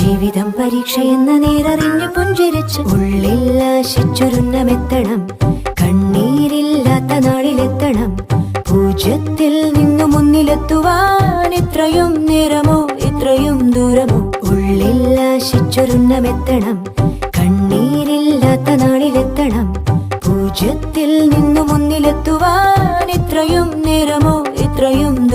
ജീവിതം പരീക്ഷയെന്ന നേരറിഞ്ഞു പുഞ്ചിരിച്ച് ഉള്ളിൽ ആശിച്ചൊരുന്നമെത്തണം. കണ്ണീരില്ലാത്ത നാളിലെത്തണം. പൂജ്യത്തിൽ നിന്നു മുന്നിലെത്തുവാൻ ഇത്രയും നേരമോ ഇത്രയും ദൂരമോ? ഉള്ളിൽ ആശിച്ചൊരുന്നമെത്തണം. കണ്ണീരില്ലാത്ത നാളിലെത്തണം. പൂജ്യത്തിൽ നിന്നു മുന്നിലെത്തുവാൻ ഇത്രയും നേരമോ ഇത്രയും